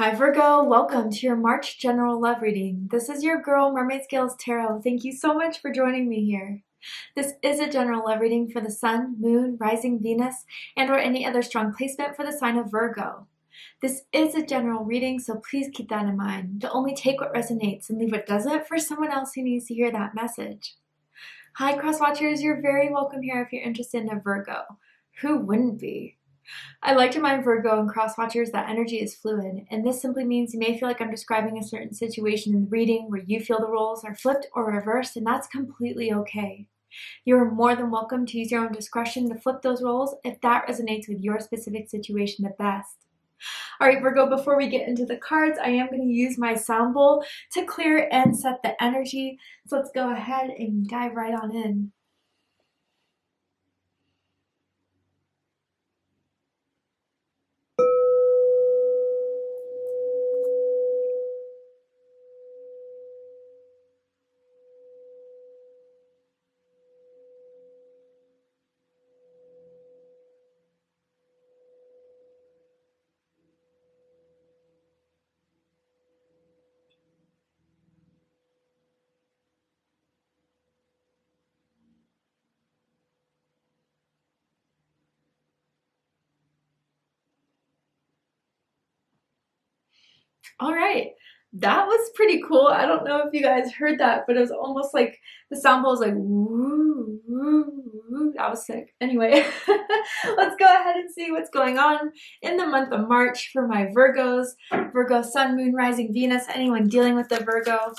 Hi Virgo, welcome to your March general love reading. This is your girl Mermaid Scales Tarot. Thank you so much for joining me here. This is a general love reading for the Sun, Moon, Rising Venus, and or any other strong placement for the sign of Virgo. This is a general reading, so please keep that in mind. To only take what resonates and leave what doesn't for someone else who needs to hear that message. Hi cross watchers, you're very welcome here if you're interested in a Virgo. Who wouldn't be? I like to remind Virgo and cross watchers that energy is fluid, and this simply means you may feel like I'm describing a certain situation in the reading where you feel the roles are flipped or reversed, and that's completely okay. You're more than welcome to use your own discretion to flip those roles if that resonates with your specific situation the best. All right, Virgo, before we get into the cards, I am going to use my sound bowl to clear and set the energy. So let's go ahead and dive right on in. All right, that was pretty cool. I don't know if you guys heard that, but it was almost like the sound bowl was like woo, woo, woo. That was sick. Anyway, let's go ahead and see what's going on in the month of March for my Virgos. Virgo, Sun, Moon, Rising, Venus, anyone dealing with the Virgo.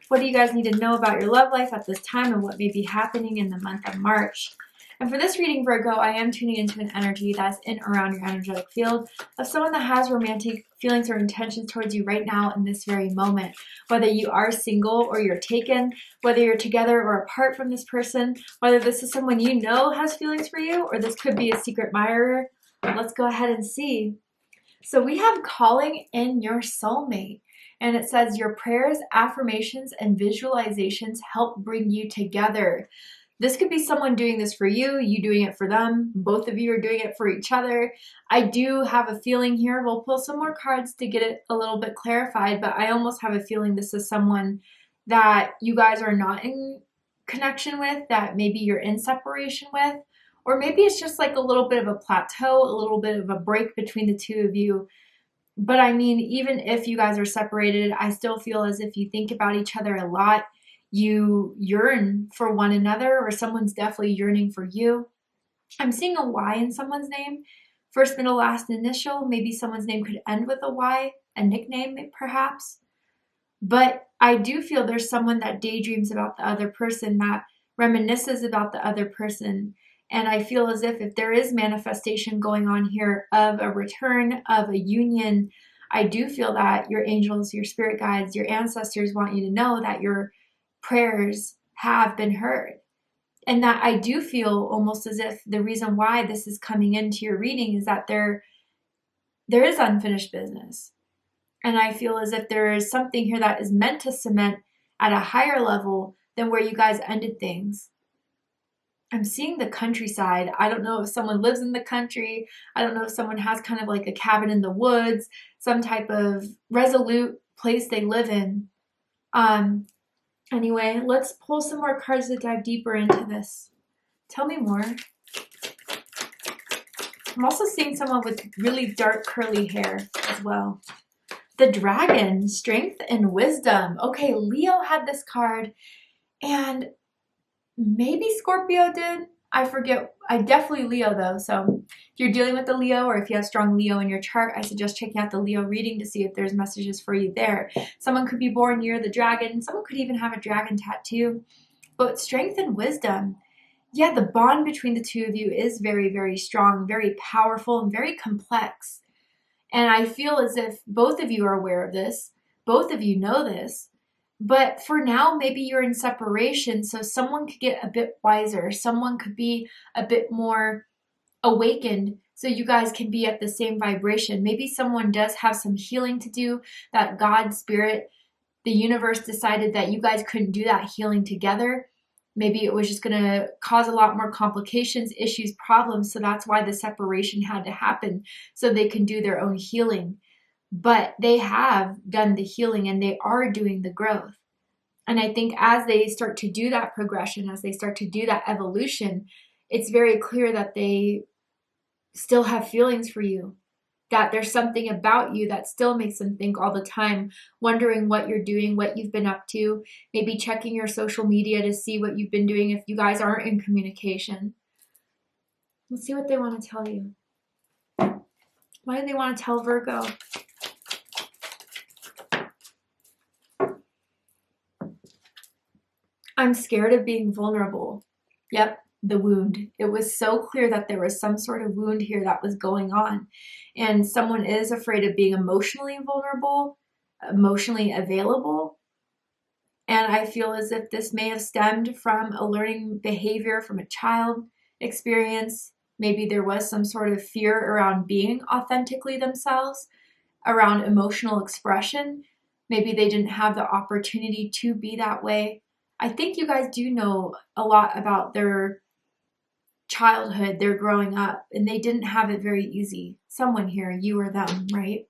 What do you guys need to know about your love life at this time and what may be happening in the month of March? And for this reading, Virgo, I am tuning into an energy that's in around your energetic field of someone that has romantic feelings or intentions towards you right now in this very moment. Whether you are single or you're taken, whether you're together or apart from this person, whether this is someone you know has feelings for you, or this could be a secret admirer. Let's go ahead and see. So we have calling in your soulmate. And it says your prayers, affirmations, and visualizations help bring you together. This could be someone doing this for you, you doing it for them, both of you are doing it for each other. I do have a feeling here, we'll pull some more cards to get it a little bit clarified, but I almost have a feeling this is someone that you guys are not in connection with, that maybe you're in separation with, or maybe it's just like a little bit of a plateau, a little bit of a break between the two of you. But I mean, even if you guys are separated, I still feel as if you think about each other a lot. You yearn for one another, or someone's definitely yearning for you. I'm seeing a Y in someone's name. First, middle, last initial. Maybe someone's name could end with a Y, a nickname perhaps. But I do feel there's someone that daydreams about the other person, that reminisces about the other person. And I feel as if there is manifestation going on here of a return, of a union, I do feel that your angels, your spirit guides, your ancestors want you to know that your prayers have been heard. And that I do feel almost as if the reason why this is coming into your reading is that there is unfinished business. And I feel as if there is something here that is meant to cement at a higher level than where you guys ended things. I'm seeing the countryside. I don't know if someone lives in the country. I don't know if someone has kind of like a cabin in the woods, some type of resolute place they live in. Anyway, let's pull some more cards to dive deeper into this. Tell me more. I'm also seeing someone with really dark curly hair as well. The Dragon, strength and wisdom. Okay, Leo had this card, and maybe Scorpio did. I forget. I definitely Leo though. So if you're dealing with the Leo, or if you have strong Leo in your chart, I suggest checking out the Leo reading to see if there's messages for you there. Someone could be born near the dragon. Someone could even have a dragon tattoo. But strength and wisdom. Yeah, the bond between the two of you is very, very strong, very powerful, and very complex. And I feel as if both of you are aware of this. Both of you know this. But for now, maybe you're in separation, so someone could get a bit wiser. Someone could be a bit more awakened, so you guys can be at the same vibration. Maybe someone does have some healing to do, that God, Spirit, the universe decided that you guys couldn't do that healing together. Maybe it was just going to cause a lot more complications, issues, problems, so that's why the separation had to happen, so they can do their own healing. but they have done the healing and they are doing the growth. And I think as they start to do that progression, as they start to do that evolution, it's very clear that they still have feelings for you, that there's something about you that still makes them think all the time, wondering what you're doing, what you've been up to, maybe checking your social media to see what you've been doing if you guys aren't in communication. Let's see what they want to tell you. What do they want to tell Virgo? I'm scared of being vulnerable. Yep, the wound. It was so clear that there was some sort of wound here that was going on. And someone is afraid of being emotionally vulnerable, emotionally available. And I feel as if this may have stemmed from a learning behavior from a child experience. Maybe there was some sort of fear around being authentically themselves, around emotional expression. Maybe they didn't have the opportunity to be that way. I think you guys do know a lot about their childhood, their growing up, and they didn't have it very easy. Someone here, you or them, right?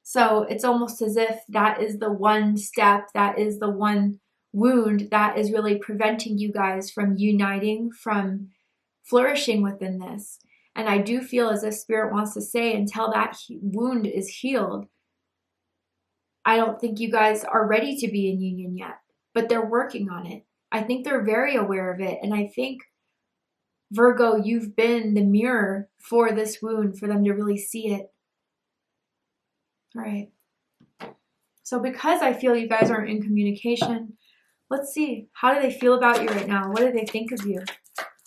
So it's almost as if that is the one step, that is the one wound that is really preventing you guys from uniting, from flourishing within this. And I do feel as if Spirit wants to say, until that wound is healed, I don't think you guys are ready to be in union yet, but they're working on it. I think they're very aware of it. And I think, Virgo, you've been the mirror for this wound, for them to really see it. All right. So because I feel you guys aren't in communication, let's see. How do they feel about you right now? What do they think of you?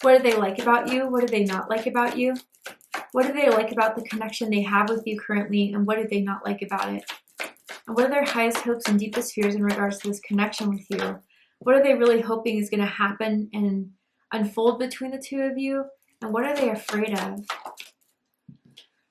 What do they like about you? What do they not like about you? What do they like about the connection they have with you currently? And what do they not like about it? And what are their highest hopes and deepest fears in regards to this connection with you? What are they really hoping is going to happen and unfold between the two of you? And what are they afraid of?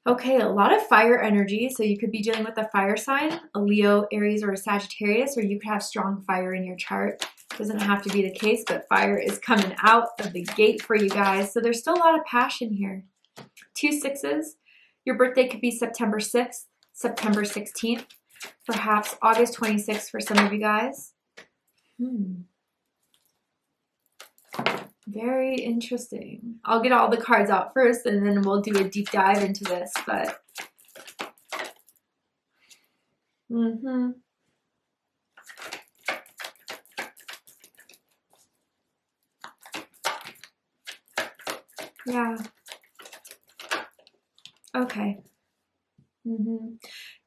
Okay, a lot of fire energy. So you could be dealing with a fire sign, a Leo, Aries, or a Sagittarius, or you could have strong fire in your chart. Doesn't have to be the case, but fire is coming out of the gate for you guys. So there's still a lot of passion here. 2 6s. Your birthday could be September 6th, September 16th, perhaps August 26th for some of you guys. Very interesting. I'll get all the cards out first and then we'll do a deep dive into this, but yeah. Okay.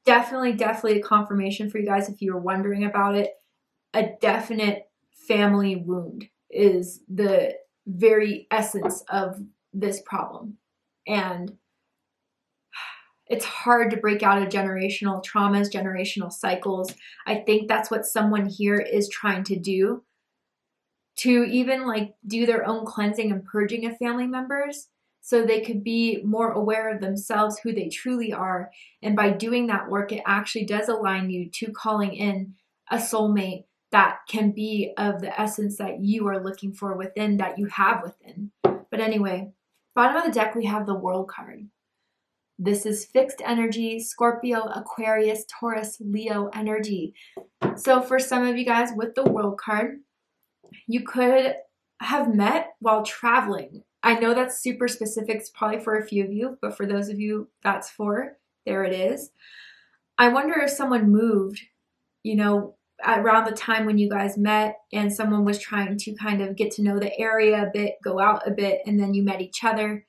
Definitely a confirmation for you guys if you were wondering about it. A definite family wound is the very essence of this problem. And it's hard to break out of generational traumas, generational cycles. I think that's what someone here is trying to do, to even like do their own cleansing and purging of family members so they could be more aware of themselves, who they truly are. And by doing that work, it actually does align you to calling in a soulmate that can be of the essence that you are looking for within, that you have within. But anyway, bottom of the deck, we have the World card. This is fixed energy, Scorpio, Aquarius, Taurus, Leo energy. So for some of you guys with the World card, you could have met while traveling. I know that's super specific. It's probably for a few of you, but for those of you that's for, there it is. I wonder if someone moved, you know, around the time when you guys met and someone was trying to kind of get to know the area a bit, go out a bit, and then you met each other.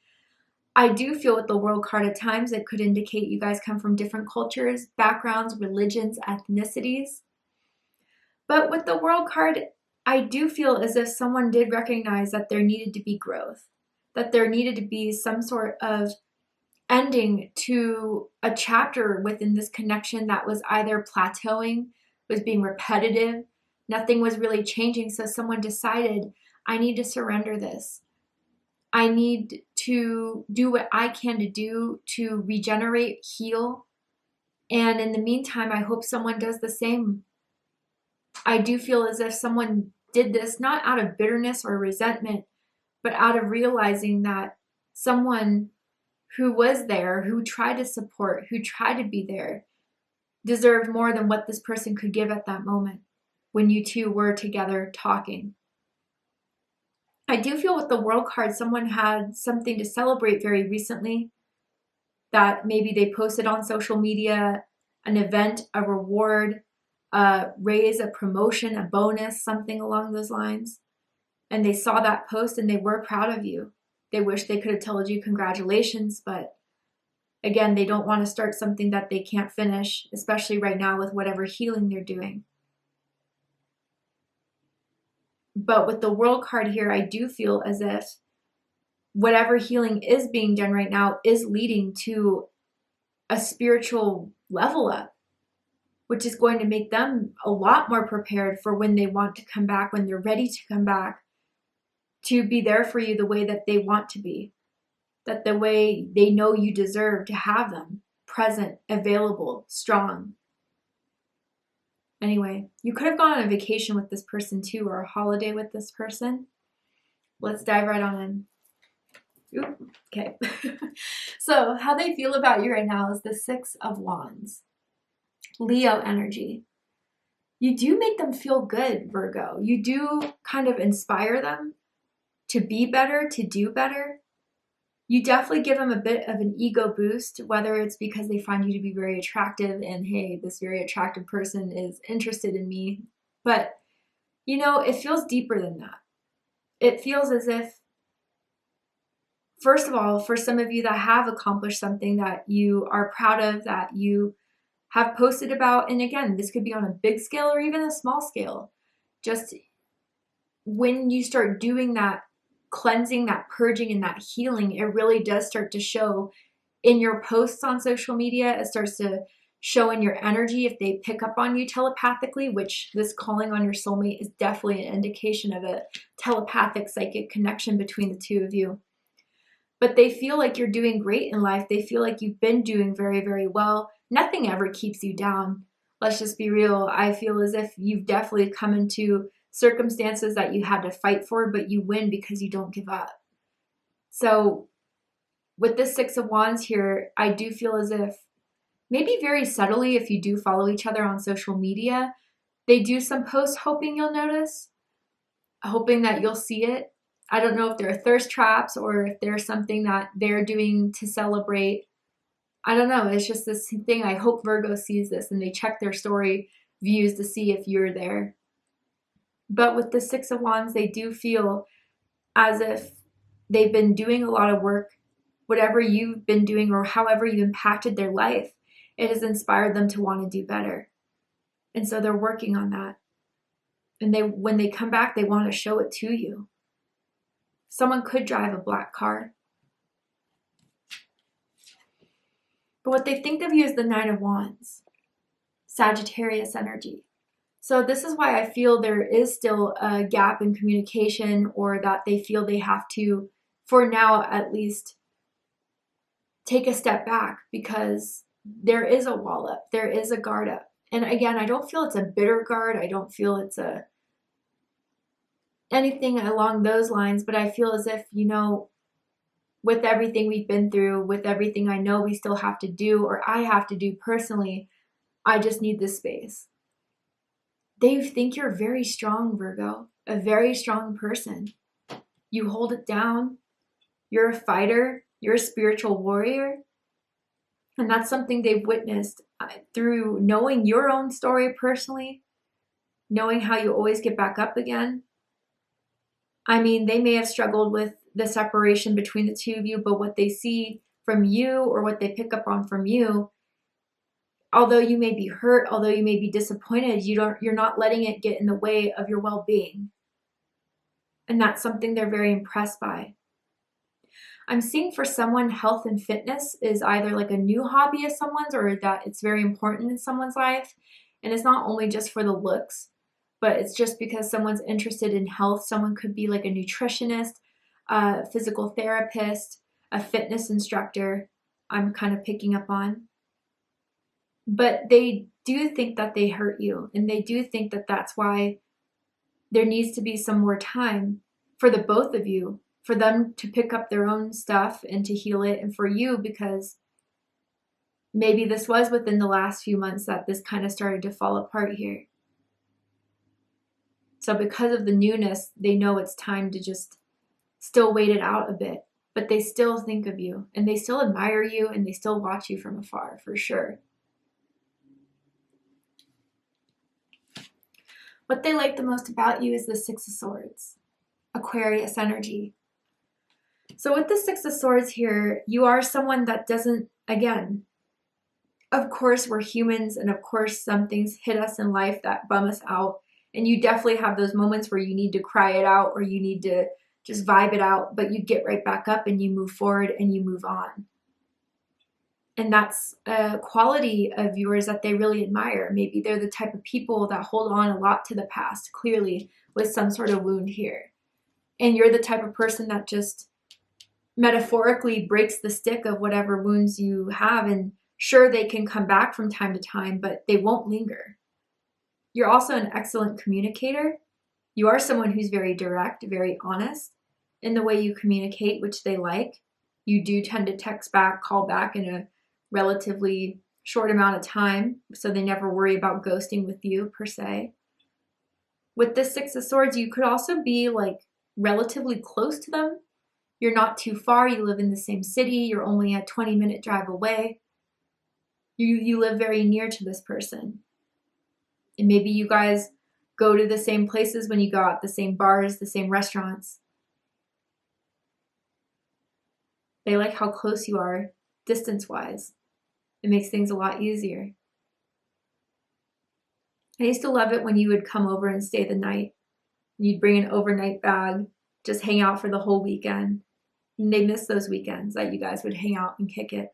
I do feel with the World card at times it could indicate you guys come from different cultures, backgrounds, religions, ethnicities. But with the World card, I do feel as if someone did recognize that there needed to be growth, that there needed to be some sort of ending to a chapter within this connection that was either plateauing, was being repetitive, nothing was really changing. So someone decided, I need to surrender this. I need to do what I can to do to regenerate, heal. And in the meantime, I hope someone does the same. I do feel as if someone did this not out of bitterness or resentment, but out of realizing that someone who was there, who tried to support, who tried to be there, deserved more than what this person could give at that moment when you two were together talking. I do feel with the World card, someone had something to celebrate very recently, that maybe they posted on social media, an event, a reward, a raise, a promotion, a bonus, something along those lines. And they saw that post and they were proud of you. They wish they could have told you congratulations, but again, they don't want to start something that they can't finish, especially right now with whatever healing they're doing. But with the World card here, I do feel as if whatever healing is being done right now is leading to a spiritual level up, which is going to make them a lot more prepared for when they want to come back, when they're ready to come back, to be there for you the way that they want to be, that the way they know you deserve to have them, present, available, strong. Anyway, you could have gone on a vacation with this person too, or a holiday with this person. Let's dive right on in. Ooh, okay. So how they feel about you right now is the 6 of Wands. Leo energy. You do make them feel good, Virgo. You do kind of inspire them to be better, to do better. You definitely give them a bit of an ego boost, whether it's because they find you to be very attractive and, hey, this very attractive person is interested in me. But, you know, it feels deeper than that. It feels as if, first of all, for some of you that have accomplished something that you are proud of, that you have posted about, and again, this could be on a big scale or even a small scale, just when you start doing that cleansing, that purging, and that healing, it really does start to show in your posts on social media. It starts to show in your energy if they pick up on you telepathically, which this calling on your soulmate is definitely an indication of a telepathic psychic connection between the two of you. But they feel like you're doing great in life. They feel like you've been doing very, very well. Nothing ever keeps you down. Let's just be real. I feel as if you've definitely come into circumstances that you had to fight for, but you win because you don't give up. So with this 6 of Wands here, I do feel as if maybe very subtly, if you do follow each other on social media, they do some posts hoping you'll notice, hoping that you'll see it. I don't know if they're thirst traps or if there's something that they're doing to celebrate. I don't know. It's just this thing. I hope Virgo sees this and they check their story views to see if you're there. But with the 6 of Wands, they do feel as if they've been doing a lot of work. Whatever you've been doing or however you impacted their life, it has inspired them to want to do better. And so they're working on that. And when they come back, they want to show it to you. Someone could drive a black car. But what they think of you is the 9 of Wands, Sagittarius energy. So this is why I feel there is still a gap in communication, or that they feel they have to, for now at least, take a step back, because there is a wall up, there is a guard up. And again, I don't feel it's a bitter guard. I don't feel it's anything along those lines, but I feel as if, you know, with everything we've been through, with everything I know we still have to do, or I have to do personally, I just need this space. They think you're very strong, Virgo, a very strong person. You hold it down. You're a fighter. You're a spiritual warrior. And that's something they've witnessed through knowing your own story personally, knowing how you always get back up again. I mean, they may have struggled with the separation between the two of you, but what they see from you, or what they pick up on from you, although you may be hurt, although you may be disappointed, you're not letting it get in the way of your well-being. And that's something they're very impressed by. I'm seeing for someone, health and fitness is either like a new hobby of someone's, or that it's very important in someone's life. And it's not only just for the looks, but it's just because someone's interested in health. Someone could be like a nutritionist, a physical therapist, a fitness instructor, I'm kind of picking up on. But they do think that they hurt you, and they do think that that's why there needs to be some more time for the both of you, for them to pick up their own stuff and to heal it, and for you, because Maybe this was within the last few months that this kind of started to fall apart here. So because of the newness, they know it's time to just still wait it out a bit, but they still think of you and they still admire you and they still watch you from afar for sure. What they like the most about you is the Six of Swords, Aquarius energy. So with the Six of Swords here, you are someone that doesn't, again, of course we're humans and of course some things hit us in life that bum us out. And you definitely have those moments where you need to cry it out or you need to just vibe it out, but you get right back up and you move forward and you move on. And that's a quality of yours that they really admire. Maybe they're the type of people that hold on a lot to the past, clearly with some sort of wound here. And you're the type of person that just metaphorically breaks the stick of whatever wounds you have. And sure, they can come back from time to time, but they won't linger. You're also an excellent communicator. You are someone who's very direct, very honest in the way you communicate, which they like. You do tend to text back, call back in a relatively short amount of time, so they never worry about ghosting with you per se. With the Six of Swords, you could also be like relatively close to them. You're not too far. You live in the same city. You're only a 20-minute drive away. You live very near to this person. And maybe you guys go to the same places when you go out, the same bars, the same restaurants. They like how close you are distance-wise. It makes things a lot easier. I used to love it when you would come over and stay the night. You'd bring an overnight bag, just hang out for the whole weekend. And they miss those weekends that you guys would hang out and kick it.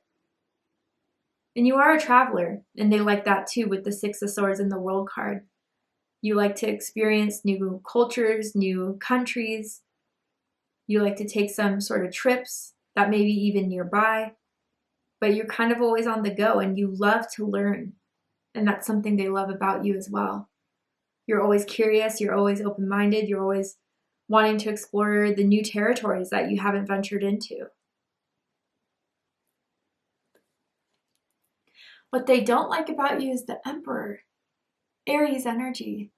And you are a traveler, and they like that too with the Six of Swords and the World card. You like to experience new cultures, new countries. You like to take some sort of trips that may be even nearby, but you're kind of always on the go and you love to learn. And that's something they love about you as well. You're always curious, you're always open-minded, you're always wanting to explore the new territories that you haven't ventured into. What they don't like about you is the Emperor, Aries energy.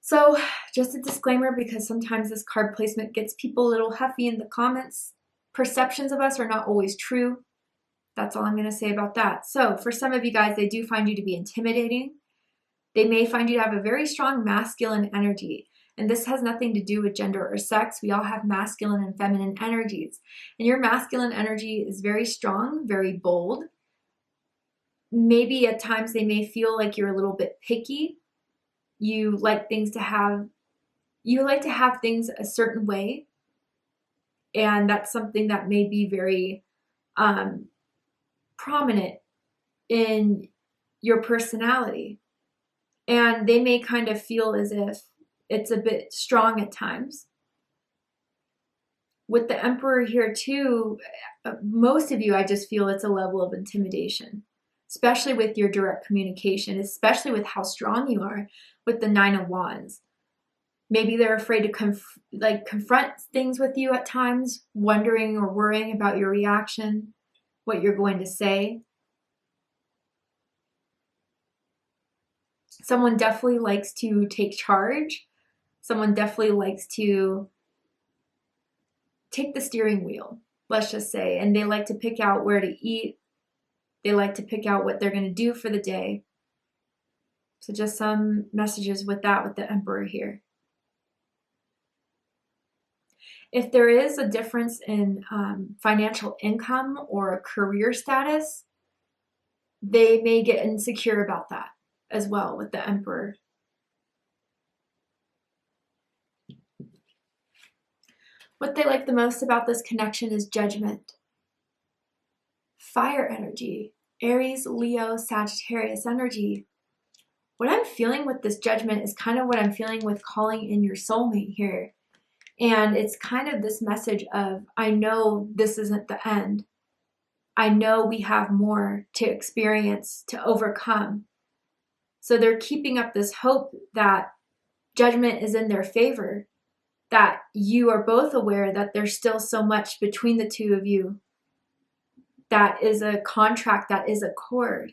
So just a disclaimer, because sometimes this card placement gets people a little huffy in the comments. Perceptions of us are not always true. That's all I'm going to say about that. So for some of you guys, they do find you to be intimidating. They may find you to have a very strong masculine energy. And this has nothing to do with gender or sex. We all have masculine and feminine energies. And your masculine energy is very strong, very bold. Maybe at times they may feel like you're a little bit picky. You like to have things a certain way. And that's something that may be very prominent in your personality. And they may kind of feel as if it's a bit strong at times. With the Emperor here too, most of you, I just feel it's a level of intimidation, especially with your direct communication, especially with how strong you are with the Nine of Wands. Maybe they're afraid to confront things with you at times, wondering or worrying about your reaction, what you're going to say. Someone definitely likes to take charge. Someone definitely likes to take the steering wheel, let's just say, and they like to pick out where to eat. They like to pick out what they're going to do for the day. So just some messages with that, with the Emperor here. If there is a difference in financial income or career status, they may get insecure about that as well with the Emperor. What they like the most about this connection is judgment. Fire energy, Aries, Leo, Sagittarius energy. What I'm feeling with this judgment is kind of what I'm feeling with calling in your soulmate here. And it's kind of this message of, I know this isn't the end. I know we have more to experience, to overcome. So they're keeping up this hope that judgment is in their favor, that you are both aware that there's still so much between the two of you that is a contract, that is a cord,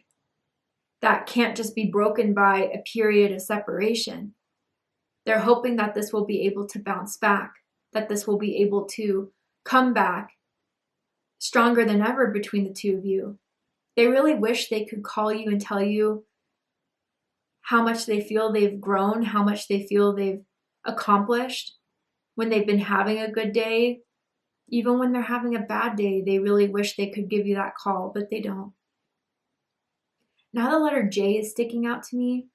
that can't just be broken by a period of separation. They're hoping that this will be able to bounce back, that this will be able to come back stronger than ever between the two of you. They really wish they could call you and tell you how much they feel they've grown, how much they feel they've accomplished when they've been having a good day. Even when they're having a bad day, they really wish they could give you that call, but they don't. Now the letter J is sticking out to me,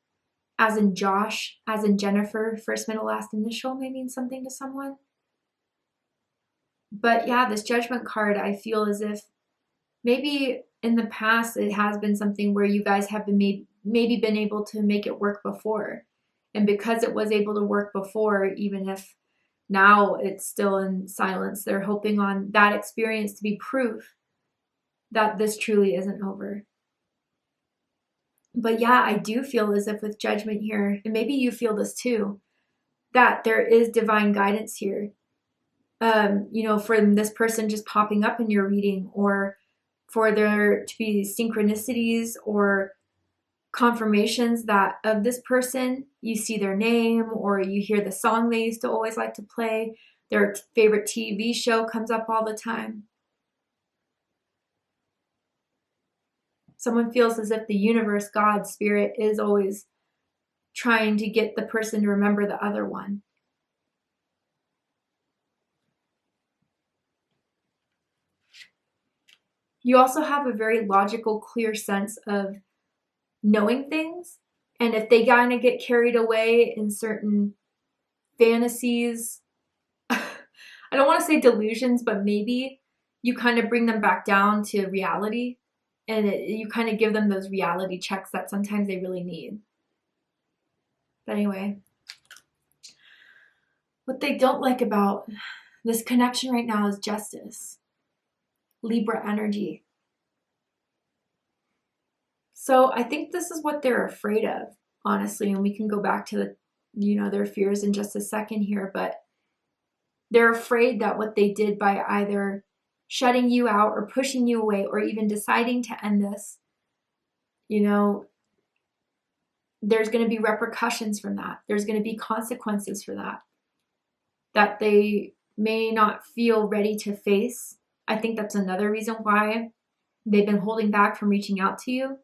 as in Josh, as in Jennifer, first, middle, last initial may mean something to someone. But yeah, this Judgment card, I feel as if maybe in the past it has been something where you guys have been maybe been able to make it work before. And because it was able to work before, even if now it's still in silence, they're hoping on that experience to be proof that this truly isn't over. But yeah, I do feel as if with Judgment here, and maybe you feel this too, that there is divine guidance here. For this person just popping up in your reading, or for there to be synchronicities or confirmations that of this person, you see their name or you hear the song they used to always like to play, their favorite TV show comes up all the time. Someone feels as if the universe, God, spirit is always trying to get the person to remember the other one. You also have a very logical, clear sense of knowing things. And if they kind of get carried away in certain fantasies, I don't want to say delusions, but maybe you kind of bring them back down to reality, and you kind of give them those reality checks that sometimes they really need. But anyway, what they don't like about this connection right now is justice. Libra energy. So I think this is what they're afraid of, honestly, and we can go back to their fears in just a second here, but they're afraid that what they did by either shutting you out or pushing you away or even deciding to end this, there's going to be repercussions from that. There's going to be consequences for that they may not feel ready to face. I think that's another reason why they've been holding back from reaching out to you,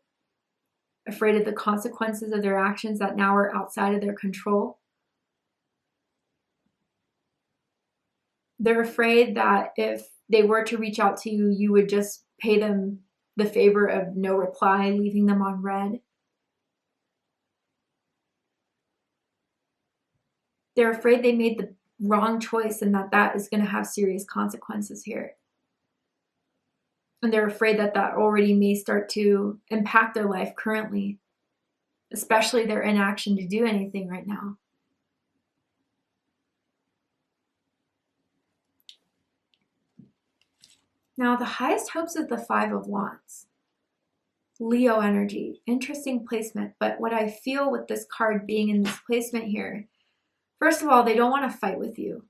afraid of the consequences of their actions that now are outside of their control. They're afraid that if they were to reach out to you, you would just pay them the favor of no reply, leaving them on red. They're afraid they made the wrong choice and that is going to have serious consequences here. And they're afraid that already may start to impact their life currently, especially their inaction to do anything right now. Now, the highest hopes is the Five of Wands. Leo energy. Interesting placement. But what I feel with this card being in this placement here, first of all, they don't want to fight with you.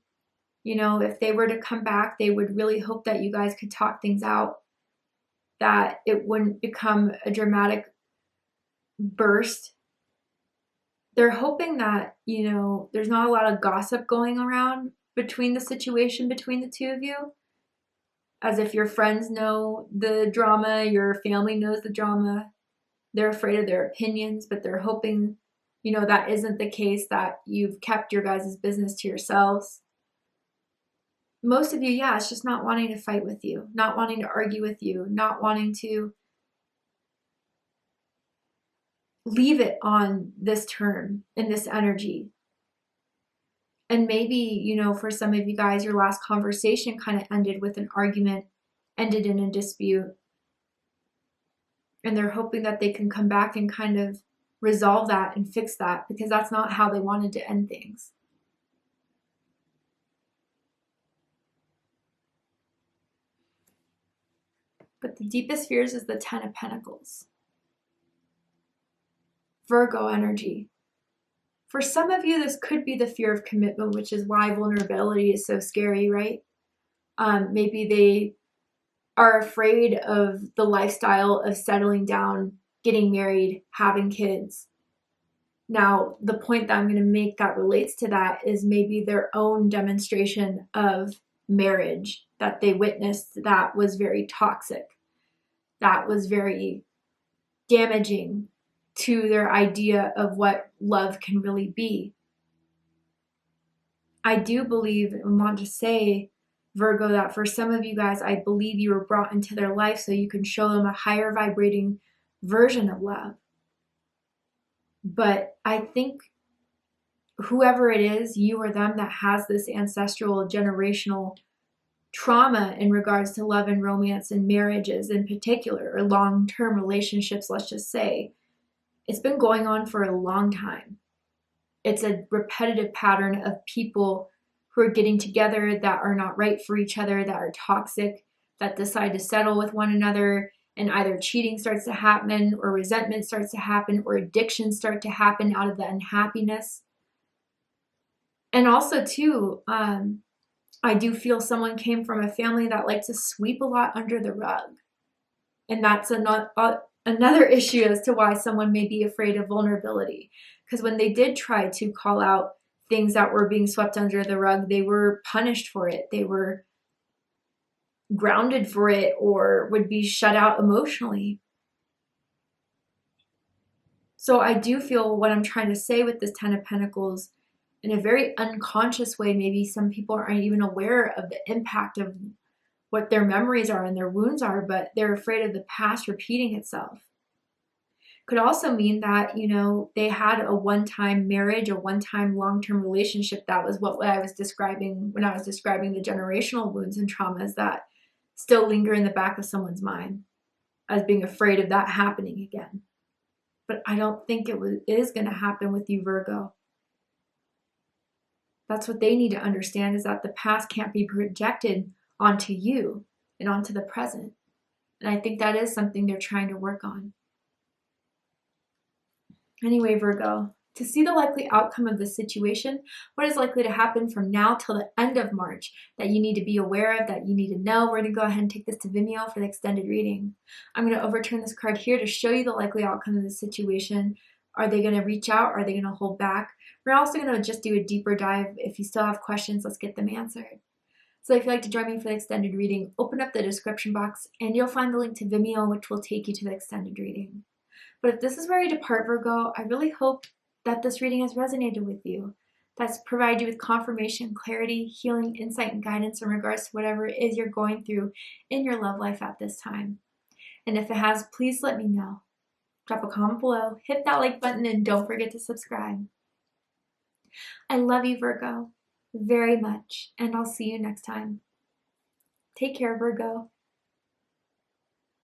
If they were to come back, they would really hope that you guys could talk things out, that it wouldn't become a dramatic burst. They're hoping that, there's not a lot of gossip going around between the situation between the two of you. As if your friends know the drama, your family knows the drama. They're afraid of their opinions, but they're hoping, that isn't the case, that you've kept your guys' business to yourselves. Most of you, it's just not wanting to fight with you, not wanting to argue with you, not wanting to leave it on this term in this energy. And maybe, for some of you guys, your last conversation kind of ended with an argument, ended in a dispute. And they're hoping that they can come back and kind of resolve that and fix that, because that's not how they wanted to end things. But the deepest fears is the Ten of Pentacles. Virgo energy. For some of you, this could be the fear of commitment, which is why vulnerability is so scary, right? Maybe they are afraid of the lifestyle of settling down, getting married, having kids. Now, the point that I'm going to make that relates to that is maybe their own demonstration of marriage that they witnessed that was very toxic, that was very damaging to their idea of what love can really be. I do believe and want to say, Virgo, that for some of you guys, I believe you were brought into their life so you can show them a higher vibrating version of love. But I think whoever it is, you or them, that has this ancestral generational trauma in regards to love and romance and marriages in particular, or long-term relationships, let's just say, it's been going on for a long time. It's a repetitive pattern of people who are getting together that are not right for each other, that are toxic, that decide to settle with one another, and either cheating starts to happen, or resentment starts to happen, or addictions start to happen out of the unhappiness. And also, too, I do feel someone came from a family that liked to sweep a lot under the rug. And that's another issue as to why someone may be afraid of vulnerability. Because when they did try to call out things that were being swept under the rug, they were punished for it. They were grounded for it, or would be shut out emotionally. So I do feel what I'm trying to say with this Ten of Pentacles, in a very unconscious way, maybe some people aren't even aware of the impact of what their memories are and their wounds are, but they're afraid of the past repeating itself. Could also mean that, you know, they had a one-time marriage, a one-time long-term relationship. That was what I was describing when I was describing the generational wounds and traumas that still linger in the back of someone's mind as being afraid of that happening again. But I don't think it is going to happen with you, Virgo. That's what they need to understand, is that the past can't be projected onto you and onto the present. And I think that is something they're trying to work on. Anyway, Virgo, to see the likely outcome of this situation, what is likely to happen from now till the end of March that you need to be aware of, that you need to know, we're going to go ahead and take this to Vimeo for the extended reading. I'm going to overturn this card here to show you the likely outcome of this situation. Are they going to reach out? Are they going to hold back? We're also going to just do a deeper dive. If you still have questions, let's get them answered. So if you'd like to join me for the extended reading, open up the description box and you'll find the link to Vimeo, which will take you to the extended reading. But if this is where you depart, Virgo, I really hope that this reading has resonated with you. That's provided you with confirmation, clarity, healing, insight, and guidance in regards to whatever it is you're going through in your love life at this time. And if it has, please let me know. Drop a comment below, hit that like button, and don't forget to subscribe. I love you, Virgo, very much, and I'll see you next time. Take care, Virgo.